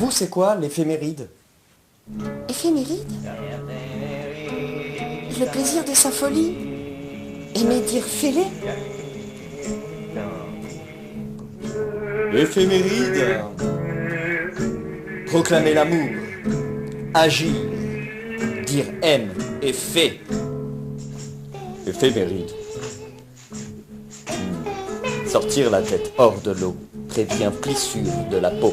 vous, c'est quoi l'éphéméride? Éphéméride? Le plaisir de sa folie? Aimer dire fêlé? L'éphéméride, proclamer l'amour, agir, dire aime et fait. Éphéméride. Sortir la tête hors de l'eau prévient plissure de la peau.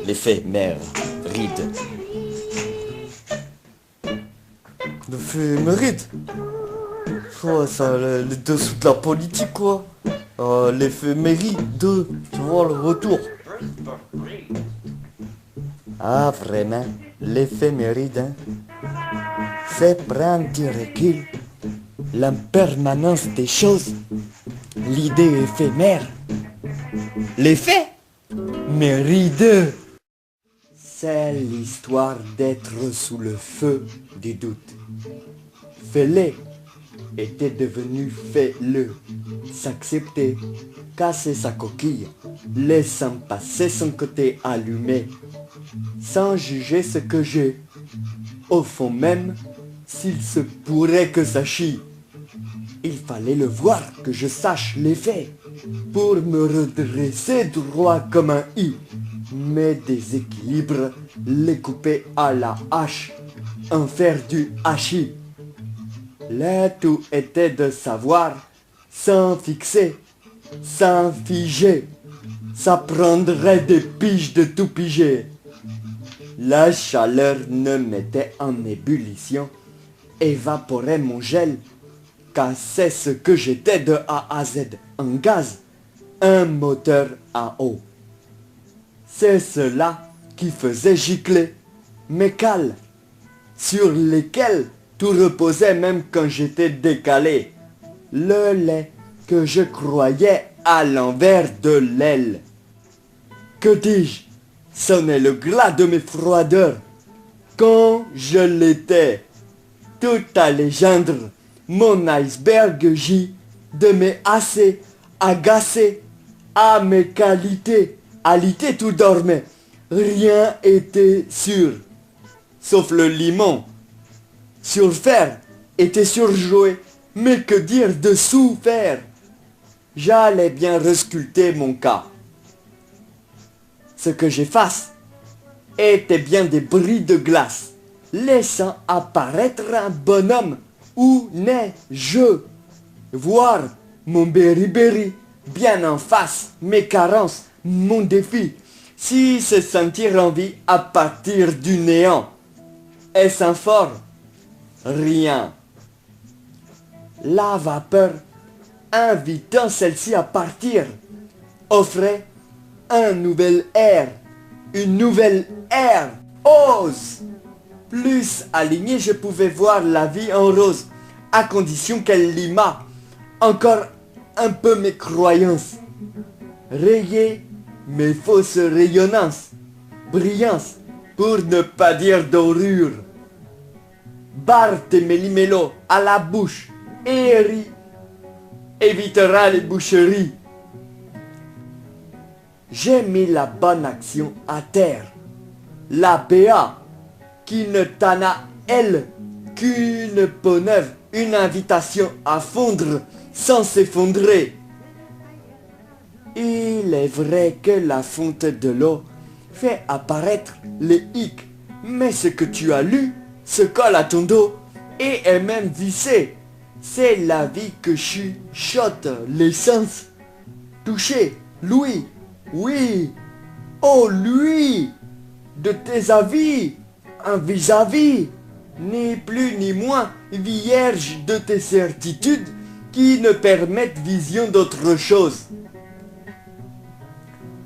L'éphémère ride. L'éphéméride? Oh, ça, les dessous de la politique, quoi. L'éphéméride, tu vois le retour. Ah, vraiment, l'éphéméride, hein, c'est prendre du recul, l'impermanence des choses, l'idée éphémère, l'effet méride. C'est l'histoire d'être sous le feu du doute. Fêlé était devenu fais-le, s'accepter, casser sa coquille, laissant passer son côté allumé, sans juger ce que j'ai, au fond même, s'il se pourrait que ça chie. Il fallait le voir, que je sache les faits, pour me redresser droit comme un i. Mes déséquilibres, les couper à la hache, en faire du hachis. Le tout était de savoir, sans fixer, sans figer. Ça prendrait des piges de tout piger. La chaleur ne mettait en ébullition, évaporait mon gel, cassait ce que j'étais de A à Z, un gaz, un moteur à eau. C'est cela qui faisait gicler mes cales, sur lesquelles tout reposait même quand j'étais décalé. Le lait que je croyais à l'envers de l'aile. Que dis-je? Sonnait le glas de mes froideurs. Quand je l'étais, tout allait gendre mon iceberg J de mes assez agacés à mes qualités. Alité tout dormait, rien était sûr, sauf le limon. Surfaire était surjoué, mais que dire de sous-faire? J'allais bien resculpter mon cas. Ce que j'efface était bien des bris de glace, laissant apparaître un bonhomme où n'ai-je voir mon beriberi bien en face, mes carences, mon défi, si se sentir en vie à partir du néant. Est-ce un fort? Rien. La vapeur, invitant celle-ci à partir, offrait un nouvel air, une nouvelle ère. Ose! Plus aligné, je pouvais voir la vie en rose, à condition qu'elle limât encore un peu mes croyances. Rayer mes fausses rayonnances, brillances, pour ne pas dire dorure. Barte mes limélos à la bouche, et évitera les boucheries. J'ai mis la bonne action à terre, la BA, qui ne tana elle qu'une peau neuve, une invitation à fondre sans s'effondrer. Il est vrai que la fonte de l'eau fait apparaître les hicks, mais ce que tu as lu se colle à ton dos et est même vissé. C'est la vie que chuchote l'essence. Touché, Louis, oui, oh lui, de tes avis, un vis-à-vis, ni plus ni moins vierge de tes certitudes qui ne permettent vision d'autre chose.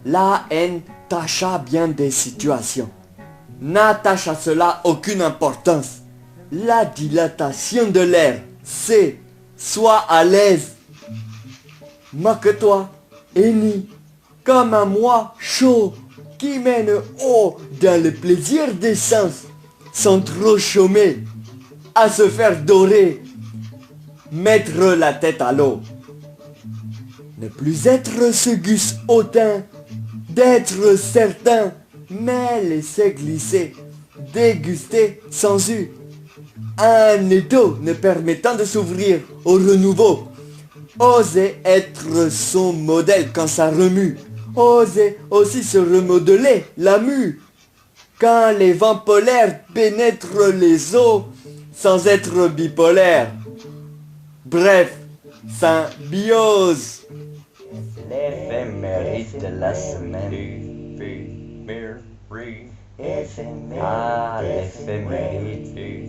La haine tâcha bien des situations, n'attache à cela aucune importance. La dilatation de l'air, c'est, sois à l'aise. Moque-toi, Eni, comme un moi chaud qui mène haut dans le plaisir des sens, sans trop chômer, à se faire dorer, mettre la tête à l'eau. Ne plus être ce gus hautain, d'être certain mais laisser glisser, déguster sans u. Un étau ne permettant de s'ouvrir au renouveau. Oser être son modèle quand ça remue. Oser aussi se remodeler la mue. Quand les vents polaires pénètrent les eaux sans être bipolaires. Bref, symbiose. L'éphéméride de la semaine. Ah, l'éphéméride.